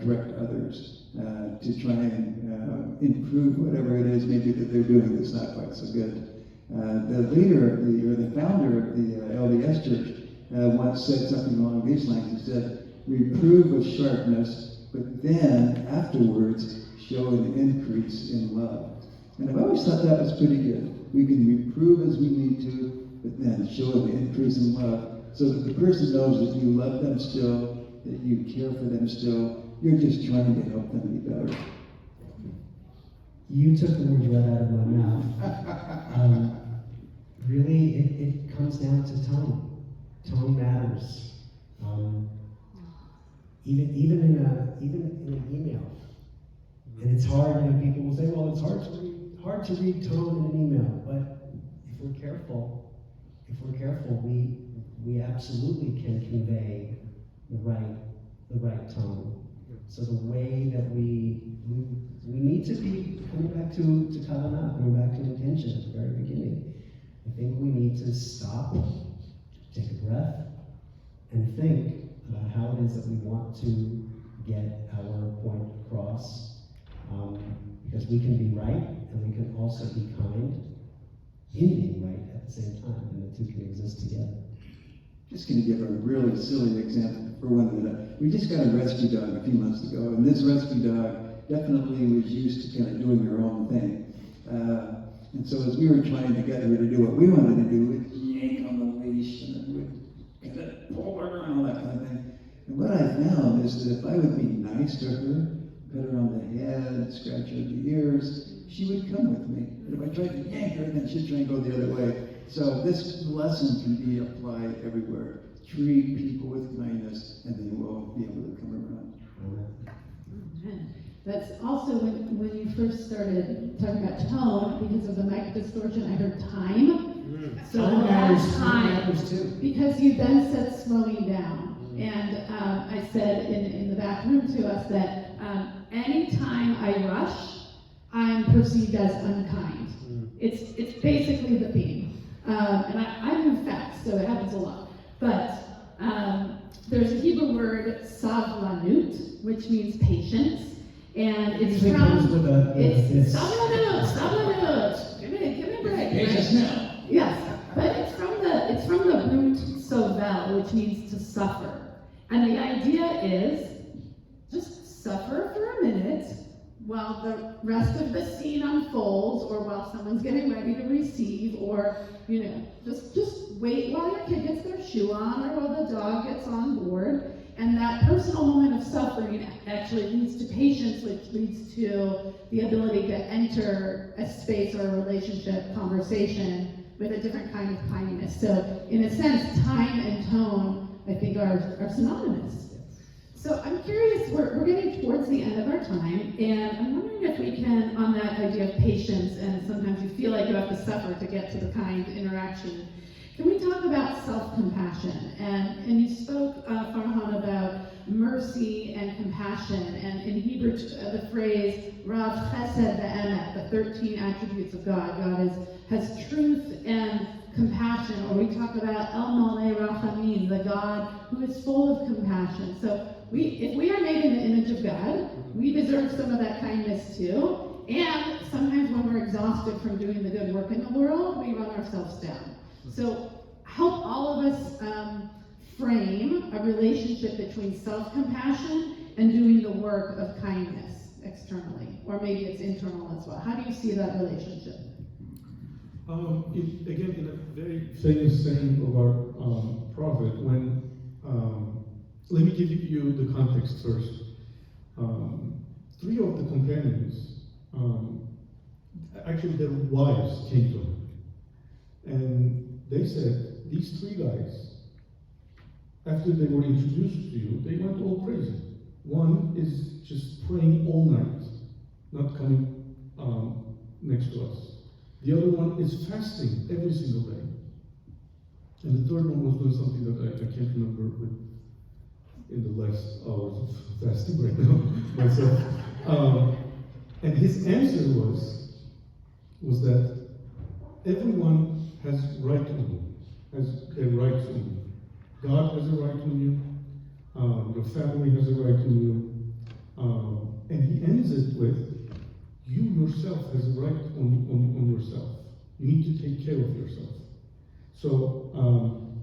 correct others to try and improve whatever it is maybe that they're doing that's not quite so good? The leader of the founder of the LDS Church once said something along these lines. He said, "Reprove with sharpness, but then afterwards show an increase in love." And I've always thought that was pretty good. We can reprove as we need to, but then show an increase in love, so that the person knows that you love them still, that you care for them still. You're just trying to help them be better. You took the words right out of my mouth. Really, it comes down to tone. Tone matters. Even in an email. And it's hard, people will say, well, it's hard to read tone in an email, but if we're careful, we absolutely can convey the right tone. So the way that we need to be coming back to kavanah, coming back to intention at the very beginning. I think we need to stop, take a breath, and think about how it is that we want to get our point across. Because we can be right, and we can also be kind in being right at the same time, and the two can exist together. Just going to give a really silly example for 1 minute. We just got a rescue dog a few months ago, and this rescue dog definitely was used to kind of doing her own thing. And so as we were trying to get her to do what we wanted to do, we'd yank on the leash, and then we'd kind of pull her and all that kind of thing. And what I found is that if I would be nice to her, pet her on the head, scratch her the ears, she would come with me. But if I tried to yank her, then she'd try and go the other way. So this lesson can be applied everywhere. Treat people with kindness, and then we'll be able to come around. Amen. That's also when you first started talking about tone, because of the mic distortion, I heard time. So Tone that's matters too. Because you then said slowing down. And I said in the back room to us that anytime I rush, I'm perceived as unkind. It's basically the theme. And I move fast, so it happens a lot. But there's a Hebrew word, savlanut, which means patience. And it's Usually comes with it's a savlanut. Give me a break. Patience now. Yes, but it's from the root sovel, which means to suffer. And the idea is just suffer for a minute while the rest of the scene unfolds, or while someone's getting ready to receive, or just wait while your kid gets their shoe on, or while the dog gets on board. And that personal moment of suffering actually leads to patience, which leads to the ability to enter a space or a relationship conversation with a different kind of kindness. So in a sense, time and tone, I think, are synonymous. So I'm curious, we're getting towards the end of our time, and I'm wondering if we can, on that idea of patience, and sometimes you feel like you have to suffer to get to the kind interaction, can we talk about self-compassion? And you spoke, Farhan, about mercy and compassion, and in Hebrew, the phrase Rav Chesed ve'emet, the 13 attributes of God. God has truth and compassion, or we talk about El Malei Rachamim, the God who is full of compassion. So if we are made in the image of God, we deserve some of that kindness too. And sometimes when we're exhausted from doing the good work in the world, we run ourselves down. So help all of us frame a relationship between self-compassion and doing the work of kindness. externally, or maybe it's internal as well. How do you see that relationship? Again, in a very famous saying of our prophet, when let me give you the context first. Three of the companions, actually their wives came to him, and they said, these three guys, after they were introduced to you, they went all crazy. One is just praying all night, not coming next to us. The other one is fasting every single day. And the third one was doing something that I can't remember in the last hours of fasting right now myself. And his answer was that everyone has right on you, has a right on you. God has a right on you. Your family has a right on you. And he ends it with, you yourself has a right on yourself. You need to take care of yourself. So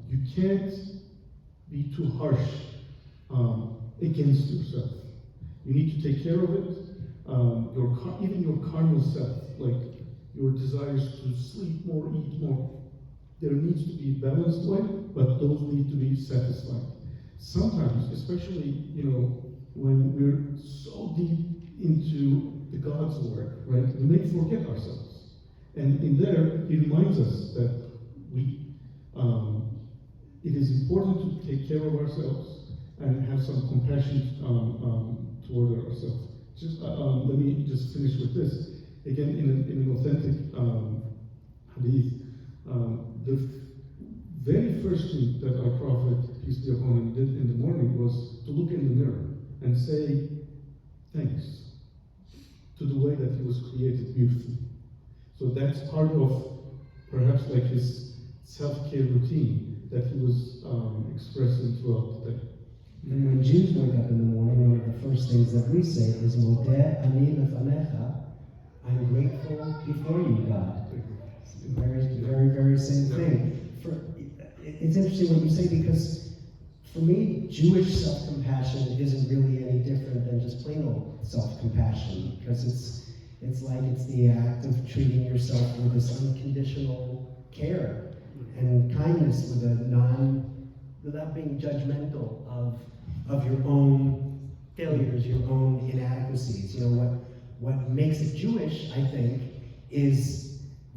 you can't be too harsh against yourself. You need to take care of it. Even your carnal self, like your desires to sleep more, eat more, there needs to be a balanced way, but those need to be satisfied. Sometimes, especially, when we're so deep into the God's work, right, we may forget ourselves. And in there, he reminds us that it is important to take care of ourselves and have some compassion toward ourselves. Let me just finish with this. Again, in an authentic hadith, the very first thing that our prophet, peace be upon him, did in the morning was to look in the mirror and say thanks to the way that he was created beautifully. So that's part of perhaps like his self-care routine that he was expressing throughout the day. And when Jews wake up in the morning, one of the first things that we say is, Modeh ani lefanecha, I'm grateful before you, God. Very, very same thing. It's interesting what you say, because for me, Jewish self-compassion isn't really any different than just plain old self-compassion, because it's like it's the act of treating yourself with this unconditional care and kindness, without being judgmental of your own failures, your own inadequacies. What makes it Jewish, I think, is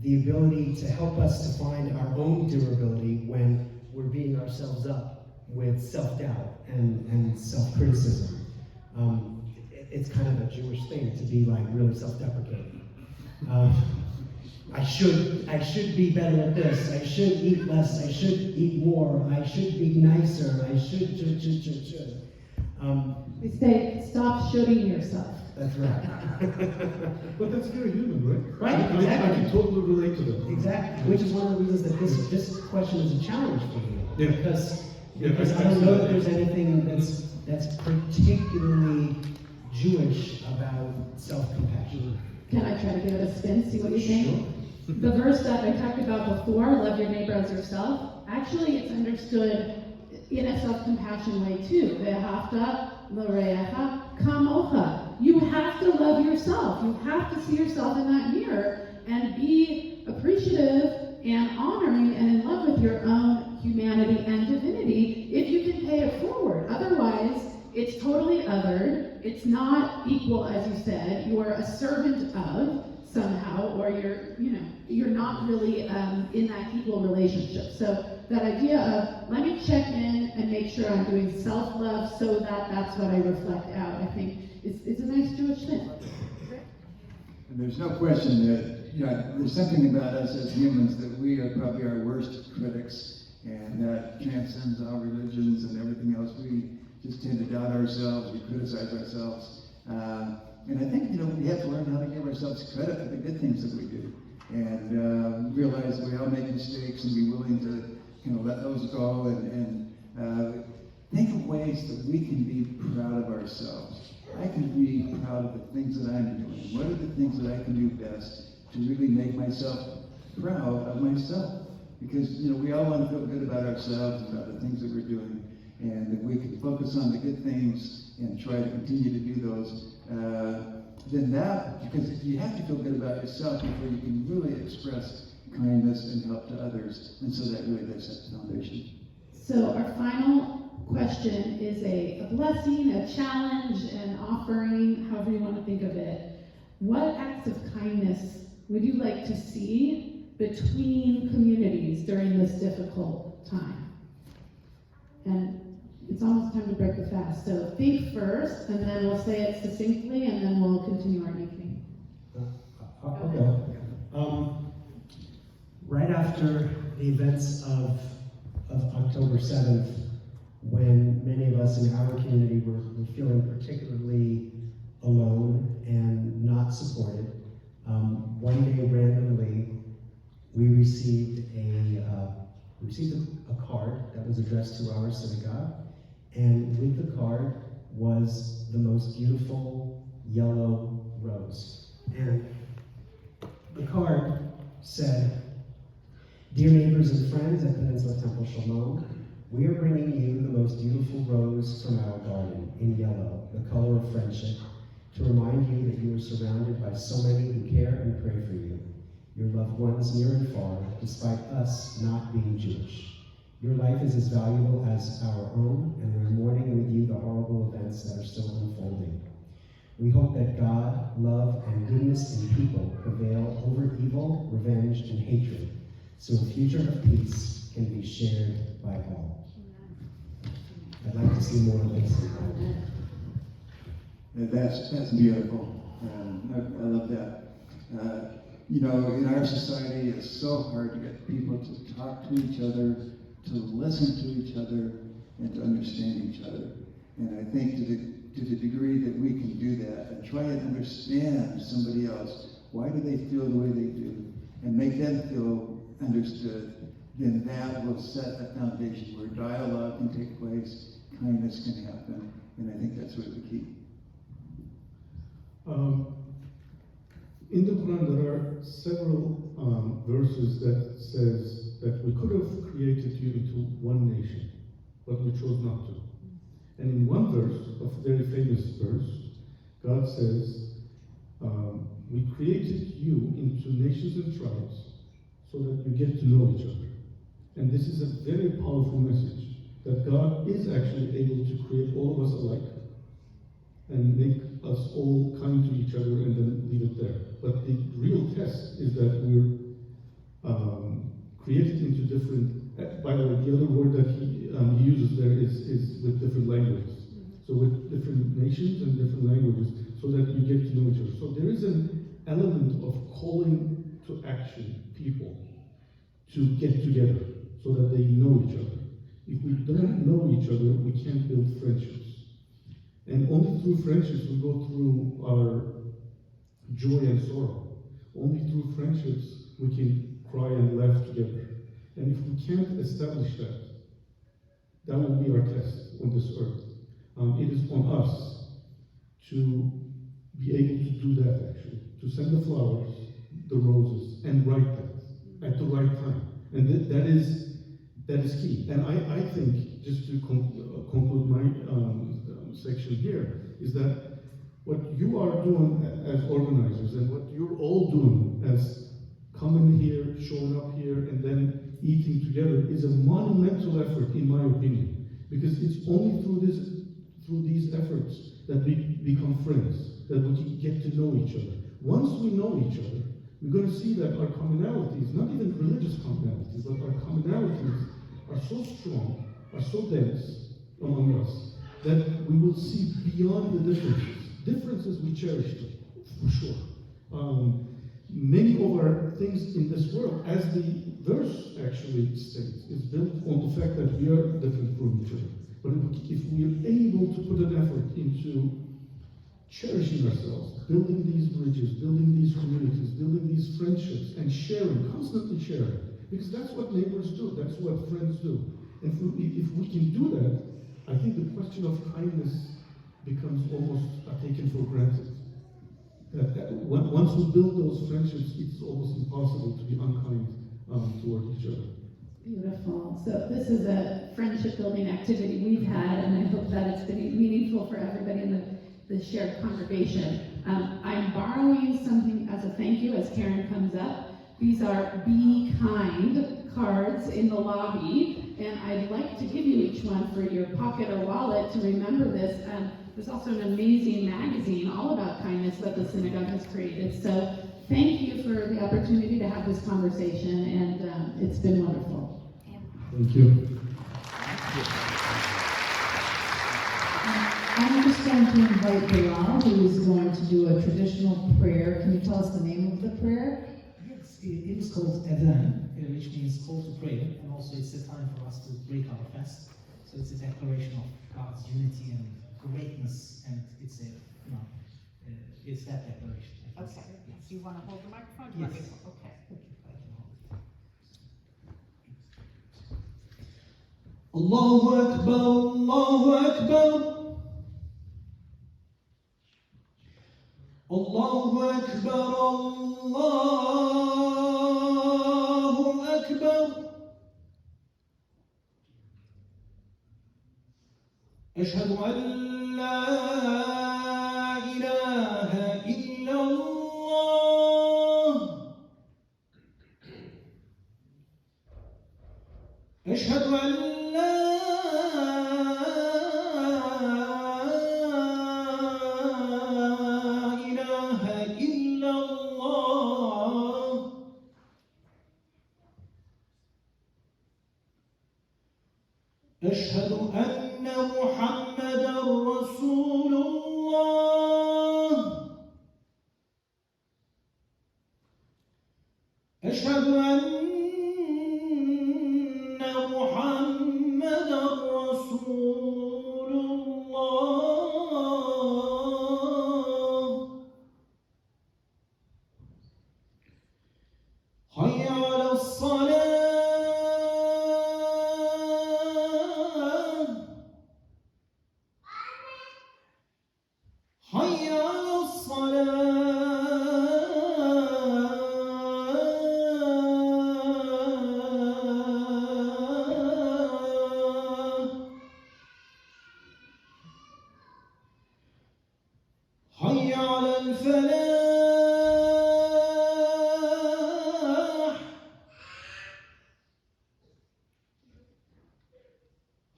the ability to help us to find our own durability when we're beating ourselves up with self-doubt and self-criticism. It's kind of a Jewish thing to be like really self-deprecating. I should be better at this. I should eat less. I should eat more. I should be nicer. I should. We say, stop shooting yourself. That's right. But that's very human, right? Right, I exactly. can totally relate to that. Exactly. Which is one of the reasons that this question is a challenge for me. Yeah. Because I don't know that there's anything that's particularly Jewish about self-compassion. Can I try to give it a spin, see what you think? Sure. The verse that I talked about before, love your neighbor as yourself, actually it's understood in a self-compassion way too. Ve'ahavta l're'echa kamocha. You have to love yourself. You have to see yourself in that mirror and be appreciative and honoring and in love with your own humanity and divinity if you can pay it forward. Otherwise, it's totally othered. It's not equal, as you said. You are a servant of somehow, or you're not really in that equal relationship. So that idea of, let me check in and make sure I'm doing self-love so that that's what I reflect out, I think it's a nice Jewish thing. And there's no question that, there's something about us as humans that we are probably our worst critics, and that transcends all religions and everything else. We just tend to doubt ourselves, we criticize ourselves. And I think, we have to learn how to give ourselves credit for the good things that we do, and realize that we all make mistakes and be willing to, let those go, and think of ways that we can be proud of ourselves. I can be proud of the things that I'm doing. What are the things that I can do best to really make myself proud of myself? Because, we all want to feel good about ourselves and about the things that we're doing. And if we can focus on the good things and try to continue to do those, then that, because you have to feel good about yourself before you can really express kindness and help to others. And so that really does set the foundation. So our final question is a blessing, a challenge, an offering, however you want to think of it. What acts of kindness would you like to see between communities during this difficult time? And it's almost time to break the fast, so think first, and then we'll say it succinctly, and then we'll continue our evening. I'll go. Right after the events of October 7th, when many of us in our community were feeling particularly alone and not supported, one day randomly we received a card that was addressed to our synagogue, and with the card was the most beautiful yellow rose. And the card said, "Dear neighbors and friends at Peninsula Temple Shalom, we are bringing you the most beautiful rose from our garden in yellow, the color of friendship, to remind you that you are surrounded by so many who care and pray for you, your loved ones near and far, despite us not being Jewish. Your life is as valuable as our own, and we are mourning with you the horrible events that are still unfolding. We hope that God, love, and goodness in people prevail over evil, revenge, and hatred, so a future of peace can be shared by all." I'd like to see more of this. That's beautiful. I love that. You know, in our society, it's so hard to get people to talk to each other, to listen to each other, and to understand each other. And I think to the degree that we can do that and try and understand somebody else, why do they feel the way they do, and make them feel understood, then that will set a foundation where dialogue can take place, kindness can happen, and I think that's really the key. In the Quran, there are several verses that says that we could have created you into one nation, but we chose not to. And in one verse, a very famous verse, God says, we created you into nations and tribes so that you get to know each other. And this is a very powerful message, that God is actually able to create all of us alike and make us all kind to each other and then leave it there. But the real test is that we're created into different, by the way, the other word that he uses there is with different languages. So with different nations and different languages, so that you get to know each other. So there is an element of calling to action people to get together so that they know each other. If we don't know each other, we can't build friendships. And only through friendships we go through our joy and sorrow. Only through friendships we can cry and laugh together. And if we can't establish that, that will be our test on this earth. It is on us to be able to do that, actually, to send the flowers, the roses, and write that at the right time. And that is key. And I think, just to conclude my section here, is that what you are doing as organizers and what you're all doing as coming here, showing up here, and then eating together is a monumental effort, in my opinion, because it's only through these efforts that we become friends, that we can get to know each other. Once we know each other, we're going to see that our commonalities, not even religious commonalities, but our commonalities are so strong, are so dense among us, that we will see beyond the differences. Differences we cherish, for sure. Many of our things in this world, as the verse actually states, is built on the fact that we are different from each other. But if we are able to put an effort into cherishing ourselves, building these bridges, building these communities, building these friendships, and sharing, constantly sharing, because that's what neighbors do, that's what friends do. And if we can do that, I think the question of kindness becomes almost taken for granted. That once we build those friendships, it's almost impossible to be unkind toward each other. Beautiful. So this is a friendship building activity we've had, and I hope that it's been meaningful for everybody in the shared congregation. I'm borrowing something as a thank you as Karen comes up. These are Be Kind cards in the lobby, and I'd like to give you each one for your pocket or wallet to remember this. There's also an amazing magazine all about kindness that the synagogue has created. So thank you for the opportunity to have this conversation, and it's been wonderful. Thank you. I'm just going to invite Bilal, who is going to do a traditional prayer. Can you tell us the name of the prayer? Yes, it is called Adhan, which means call to prayer, and also it's a time for us to break our fast. So it's a declaration of God's unity and greatness, and it's it's that declaration. I can Okay, say. Yes. do you want to hold the microphone? Yes. Okay. I can hold it. Allahu Akbar, Allahu Akbar. Allahu Akbar, Allahu Akbar. أشهد أن لا إله إلا الله. أشهد أن لا إله إلا الله. أشهد أن محمدا رسول الله. أشهد أن محمدا رسول الله. حي على الصلاة. حي على الصلاة. حي على الفلاح.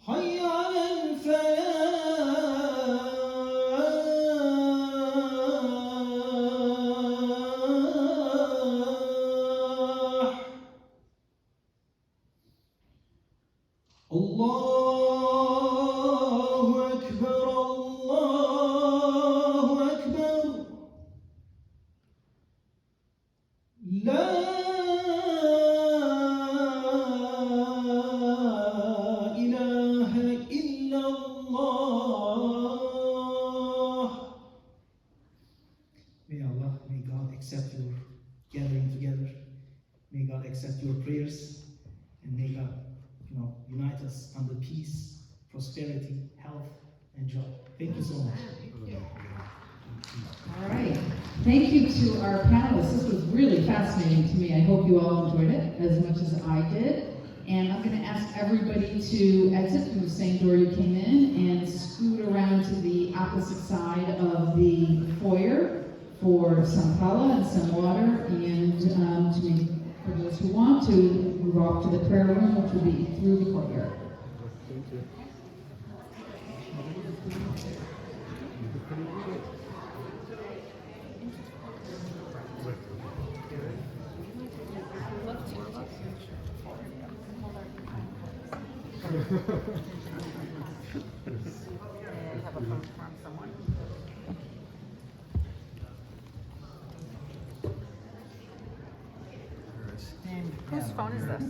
حي على الفلاح. الله أكبر، الله أكبر. لا إله إلا الله. May Allah, may God accept your gathering together. May God accept your prayers, and may God, unite us under peace, prosperity, health, and joy. Thank you so much. All right. Thank you to our panelists. This was really fascinating to me. I hope you all enjoyed it as much as I did. And I'm going to ask everybody to exit through the same door you came in and scoot around to the opposite side of the foyer for some challah and some water, and for those who want to move off to the prayer room, which will be through the courtyard. Thank you. And have a phone from someone. And whose phone is this?